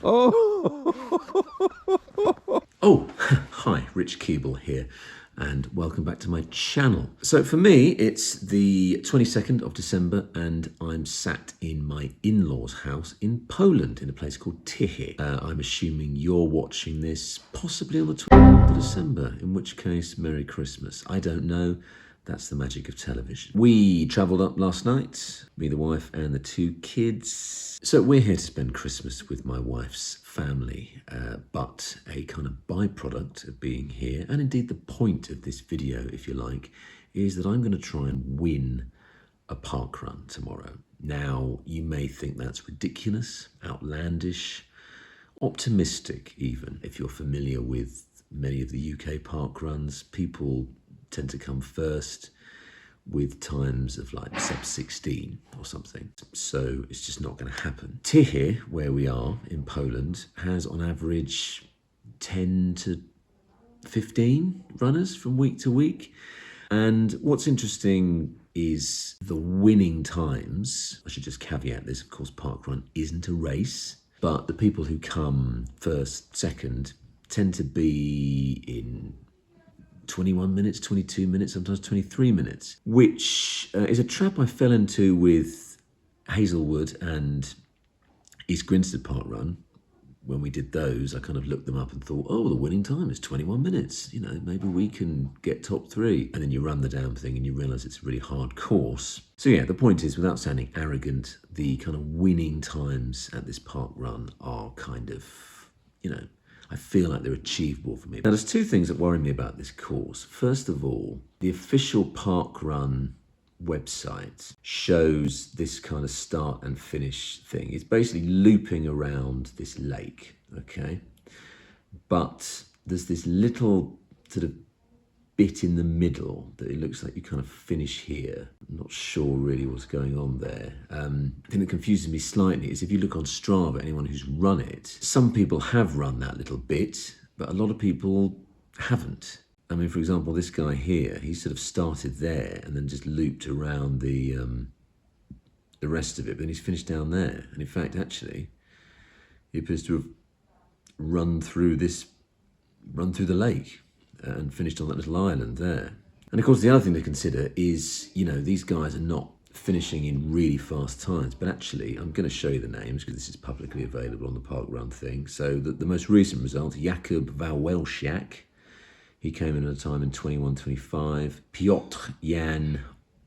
Oh! Oh, hi, Rich Keeble here, and welcome back to my channel. So for me, it's the 22nd of December, and I'm sat in my in-laws' house in Poland, in a place called Tychy. I'm assuming you're watching this possibly on the 12th of December, in which case, Merry Christmas. I don't know. That's the magic of television. We travelled up last night, me, the wife, and the two kids. So we're here to spend Christmas with my wife's family, but a kind of byproduct of being here, and indeed the point of this video, if you like, is that I'm going to try and win a parkrun tomorrow. Now, you may think that's ridiculous, outlandish, optimistic even. If you're familiar with many of the UK parkruns, people tend to come first with times of like sub 16 or something. So it's just not going to happen. Tychy, where we are in Poland, has on average 10 to 15 runners from week to week. And what's interesting is the winning times. I should just caveat this, of course, parkrun isn't a race, but the people who come first, second, tend to be in 21 minutes, 22 minutes, sometimes 23 minutes, which is a trap I fell into with Hazelwood and East Grinstead Parkrun. When we did those, I kind of looked them up and thought, oh, the winning time is 21 minutes. You know, maybe we can get top 3. And then you run the damn thing and you realise it's a really hard course. So yeah, the point is, without sounding arrogant, the kind of winning times at this parkrun are kind of, you know, I feel like they're achievable for me. Now, there's two things that worry me about this course. First of all, the official parkrun website shows this kind of start and finish thing. It's basically looping around this lake, okay? But there's this little sort of bit in the middle that it looks like you kind of finish here. I'm not sure really what's going on there. The thing that confuses me slightly is if you look on Strava, anyone who's run it, some people have run that little bit, but a lot of people haven't. I mean, for example, this guy here, he sort of started there and then just looped around the rest of it, but then he's finished down there. And in fact, actually, he appears to have run through the lake and finished on that little island there. And of course, the other thing to consider is, you know, these guys are not finishing in really fast times, but actually, I'm going to show you the names because this is publicly available on the parkrun thing. So the most recent result, Jakub Wałęsiak, he came in at a time in 21:25. Piotr Jan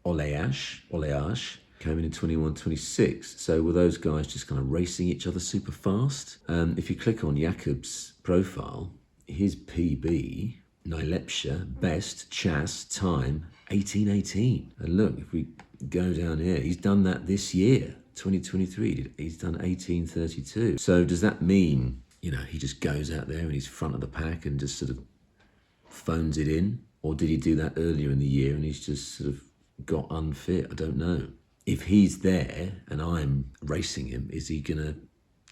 Oleasz came in 21:26. So were those guys just kind of racing each other super fast? If you click on Jakub's profile, his PB, Najlepsze, best, chas, time, 18:18. And look, if we go down here, he's done that this year, 2023. He's done 18:32. So does that mean, you know, he just goes out there and he's front of the pack and just sort of phones it in? Or did he do that earlier in the year and he's just sort of got unfit? I don't know. If he's there and I'm racing him, is he going to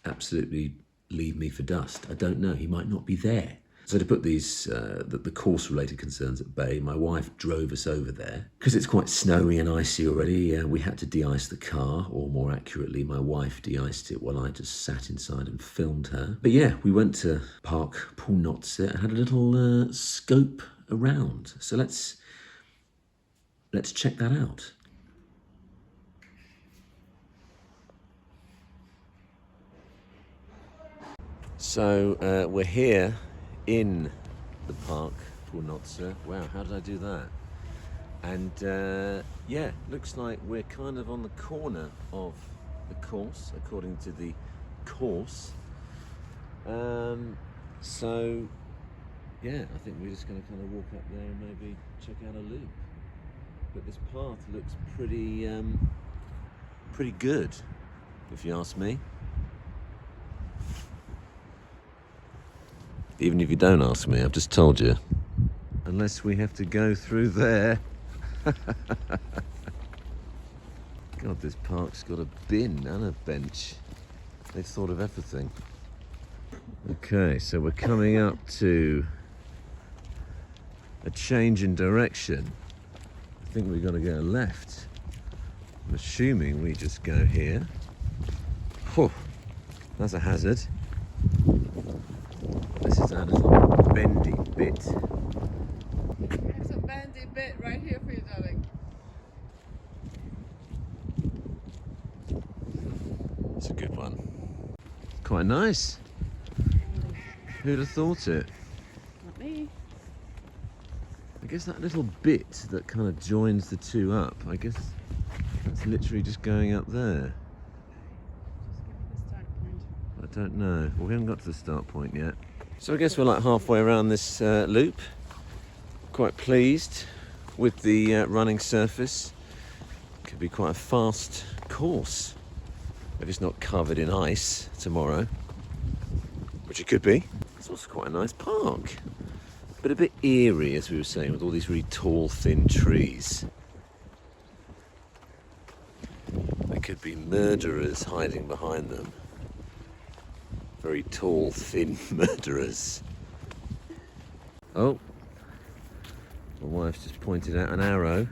absolutely leave me for dust? I don't know. He might not be there. So to put these, the course-related concerns at bay, my wife drove us over there. Because it's quite snowy and icy already, we had to de-ice the car, or more accurately, my wife de-iced it while I just sat inside and filmed her. But yeah, we went to Park Północy and had a little scope around. So let's check that out. So we're here in the Park Północy. Wow, how did I do that? And yeah, looks like we're kind of on the corner of the course, according to the course. So yeah, I think we're just going to kind of walk up there and maybe check out a loop. But this path looks pretty good, if you ask me. Even if you don't ask me, I've just told you. Unless we have to go through there. God, this park's got a bin and a bench. They've thought of everything. Okay, so we're coming up to a change in direction. I think we've got to go left. I'm assuming we just go here. Whew, that's a hazard. This is our little bendy bit. There's a bendy bit right here for you, darling. It's a good one. Quite nice. Who'd have thought it? Not me. I guess that little bit that kind of joins the two up, I guess that's literally just going up there. Just give me the start point. I don't know. Well, we haven't got to the start point yet. So I guess we're like halfway around this loop. Quite pleased with the running surface. Could be quite a fast course if it's not covered in ice tomorrow, which it could be. It's also quite a nice park, but a bit eerie, as we were saying, with all these really tall, thin trees. There could be murderers hiding behind them. Very tall, thin murderers. Oh, my wife's just pointed out an arrow.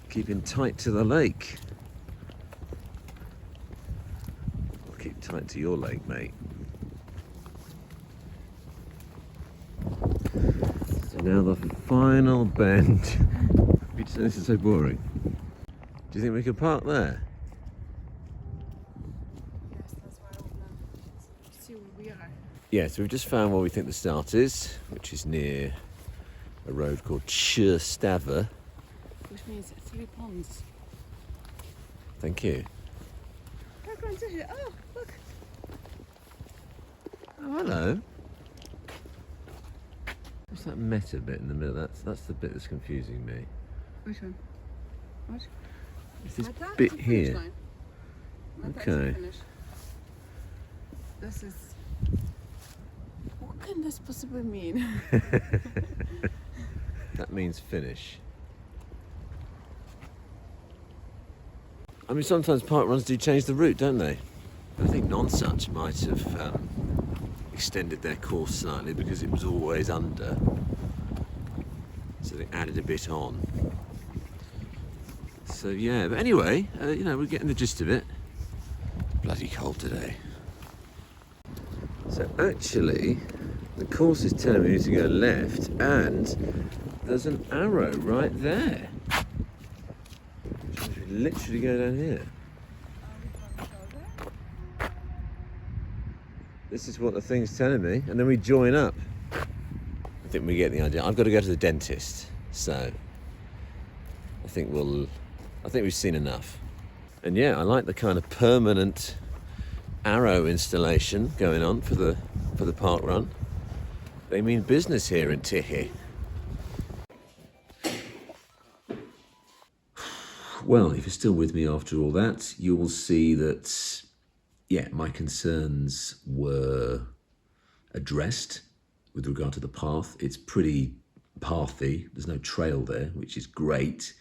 Keeping tight to the lake. I'll keep tight to your lake, mate. So now the final bend. This is so boring. Do you think we could park there? Yes, that's why I want to see where we are. Yeah, so we've just found where we think the start is, which is near a road called Stave. Which means 3 ponds. Thank you. Parkrun Tychy. Oh, look. Oh, hello. What's that meta bit in the middle? That's the bit that's confusing me. Which one? What? It's this That bit is a finish here. line. That is Okay. a finish. This is... What can this possibly mean? That means finish. I mean, sometimes park runs do change the route, don't they? I think Nonsuch might have extended their course slightly because it was always under. So they added a bit on. So yeah, but anyway, you know, we're getting the gist of it. Bloody cold today. So actually, the course is telling me to go left, and there's an arrow right there. Which means we literally go down here. This is what the thing's telling me, and then we join up. I think we get the idea. I've got to go to the dentist, so I think we've seen enough. And yeah, I like the kind of permanent arrow installation going on for the park run. They mean business here in Tychy. Well, if you're still with me after all that, you will see that, yeah, my concerns were addressed with regard to the path. It's pretty pathy. There's no trail there, which is great.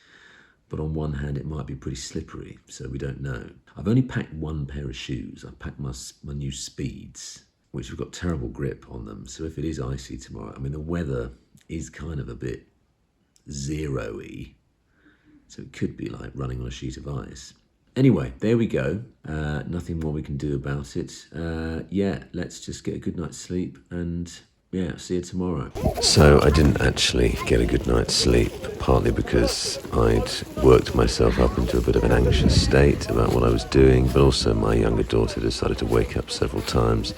But on one hand, it might be pretty slippery, so we don't know. I've only packed one pair of shoes. I've packed my new Speeds, which have got terrible grip on them. So if it is icy tomorrow, I mean, the weather is kind of a bit zero-y. So it could be like running on a sheet of ice. Anyway, there we go. Nothing more we can do about it. Yeah, let's just get a good night's sleep and yeah, see you tomorrow. So I didn't actually get a good night's sleep, partly because I'd worked myself up into a bit of an anxious state about what I was doing, but also my younger daughter decided to wake up several times.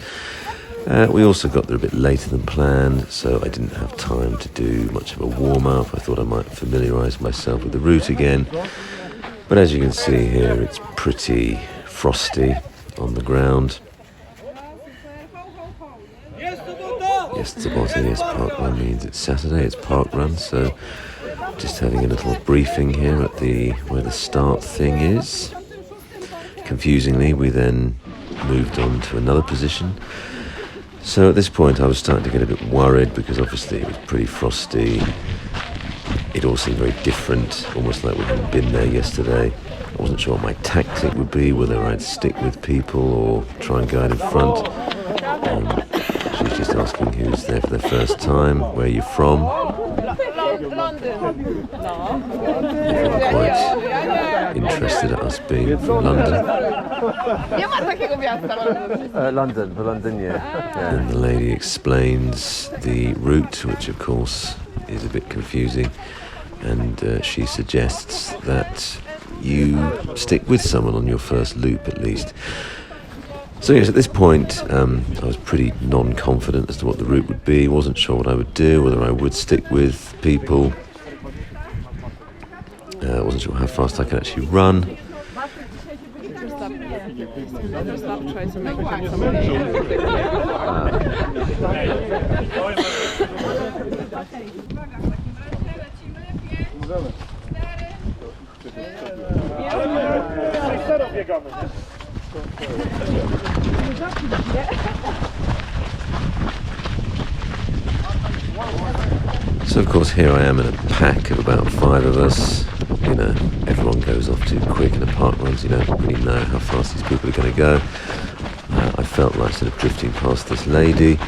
We also got there a bit later than planned, so I didn't have time to do much of a warm-up. I thought I might familiarise myself with the route again. But as you can see here, it's pretty frosty on the ground. Yes, Saturday, yes, parkrun means it's Saturday, it's parkrun, so just having a little briefing here at where the start thing is. Confusingly, we then moved on to another position. So at this point I was starting to get a bit worried because obviously it was pretty frosty. It all seemed very different, almost like we hadn't been there yesterday. I wasn't sure what my tactic would be, whether I'd stick with people or try and go out in front. She's just asking who's there for the first time, where you're from. London. Quite interested at us being from London. Nie ma takiego miasta London. London, for London, yeah. And the lady explains the route, which of course is a bit confusing, and she suggests that you stick with someone on your first loop at least. So yes, at this point, I was pretty non-confident as to what the route would be. Wasn't sure what I would do, whether I would stick with people. Wasn't sure how fast I could actually run. So of course here I am in a pack of about 5 of us. You know, everyone goes off too quick in a park run, so you don't really know how fast these people are going to go. I felt like sort of drifting past this lady,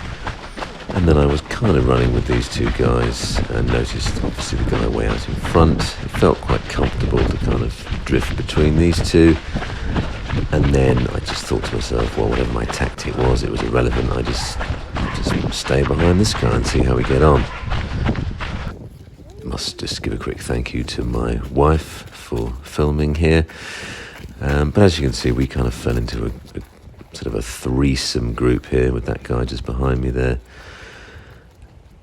and then I was kind of running with these 2 guys and noticed obviously the guy way out in front. It felt quite comfortable to kind of drift between these 2. And then I just thought to myself, well, whatever my tactic was, it was irrelevant. I just stay behind this guy and see how we get on. Must just give a quick thank you to my wife for filming here. But as you can see, we kind of fell into a sort of a threesome group here with that guy just behind me there.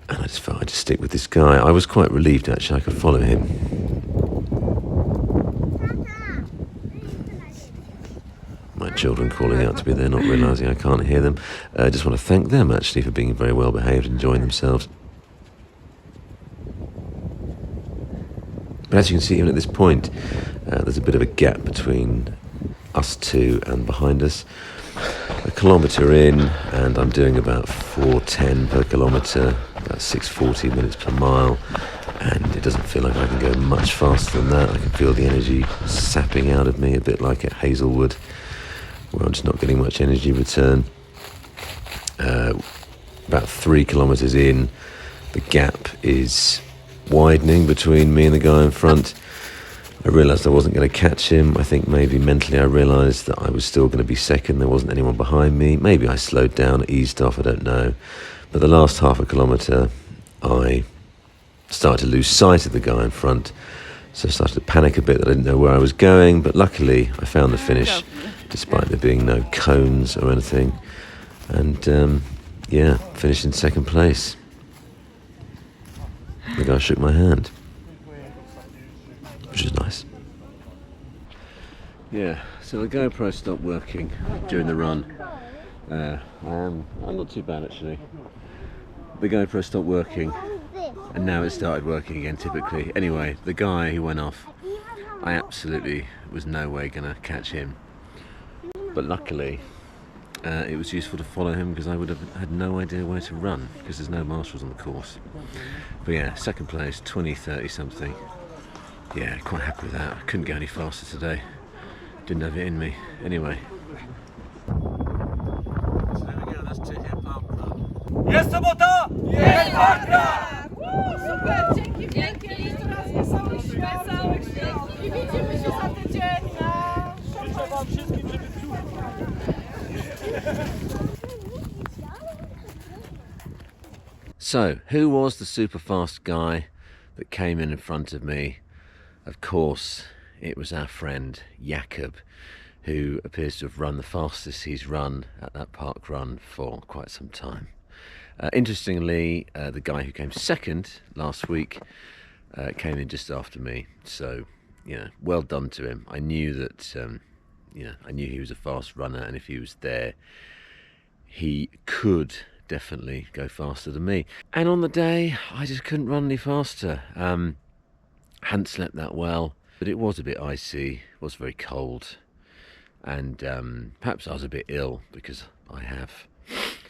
And I just felt I'd just stick with this guy. I was quite relieved actually I could follow him. My children calling out to me there, not realising I can't hear them. I just want to thank them actually for being very well behaved, enjoying themselves. But as you can see, even at this point, there's a bit of a gap between us 2 and behind us. A kilometre in, and I'm doing about 4:10 per kilometre, about 6:40 minutes per mile, and it doesn't feel like I can go much faster than that. I can feel the energy sapping out of me, a bit like at Hazelwood, where I'm just not getting much energy return. About 3 kilometres in, the gap is widening between me and the guy in front. I realised I wasn't going to catch him. I think maybe mentally I realised that I was still going to be second. There wasn't anyone behind me. Maybe I slowed down, eased off, I don't know. But the last half a kilometre, I started to lose sight of the guy in front. So I started to panic a bit that I didn't know where I was going. But luckily, I found the finish, despite there being no cones or anything. And yeah, finished in second place. The guy shook my hand, which is nice. Yeah, so the GoPro stopped working during the run. I'm not too bad actually. The GoPro stopped working, and now it started working again typically. Anyway, the guy who went off, I absolutely was no way gonna catch him. But luckily, it was useful to follow him because I would have had no idea where to run because there's no marshals on the course. But yeah, second place, 20:30 something. Yeah, quite happy with that. I couldn't go any faster today. Didn't have it in me. Anyway. So there we go, that's Tychy parkrun. Jest sobota! Jest parkrun! Super, dzięki wielkie. Jeszcze raz wesołych świąt. I widzimy się za tydzień na... Życzę wam wszystkim, żeby So, who was the super fast guy that came in front of me? Of course, it was our friend Jakob, who appears to have run the fastest he's run at that park run for quite some time. Interestingly, the guy who came second last week came in just after me, so well done to him. I knew that I knew he was a fast runner, and if he was there, he could definitely go faster than me. And on the day, I just couldn't run any faster. Hadn't slept that well, but it was a bit icy, it was very cold, and perhaps I was a bit ill because I have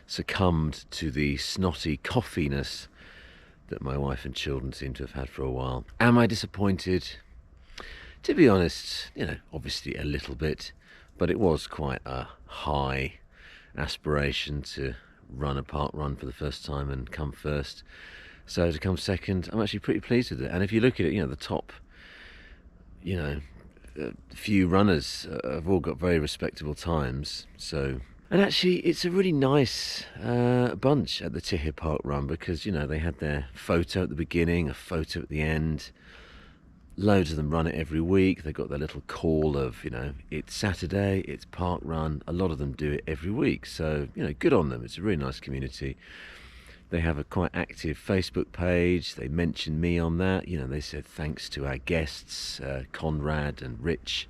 succumbed to the snotty coughiness that my wife and children seem to have had for a while. Am I disappointed? To be honest, obviously a little bit, but it was quite a high aspiration to run a park run for the first time and come first. So to come second, I'm actually pretty pleased with it. And if you look at it, the top, few runners have all got very respectable times. So, and actually, it's a really nice bunch at the Tychy Park Run because they had their photo at the beginning, a photo at the end. Loads of them run it every week. They've got their little call of, it's Saturday, it's park run. A lot of them do it every week. So, good on them. It's a really nice community. They have a quite active Facebook page. They mentioned me on that. They said thanks to our guests, Conrad and Rich,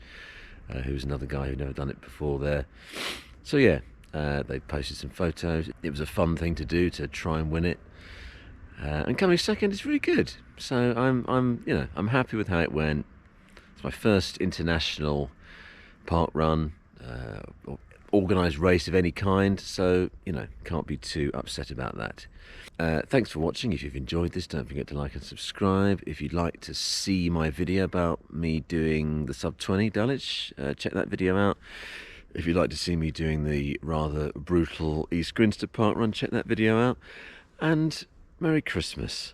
who's another guy who'd never done it before there. So yeah, they posted some photos. It was a fun thing to do to try and win it. And coming second is really good. So I'm happy with how it went. It's my first international park run, organised race of any kind. So can't be too upset about that. Thanks for watching. If you've enjoyed this, don't forget to like and subscribe. If you'd like to see my video about me doing the sub 20 Dulwich, check that video out. If you'd like to see me doing the rather brutal East Grinstead park run, check that video out. And Merry Christmas.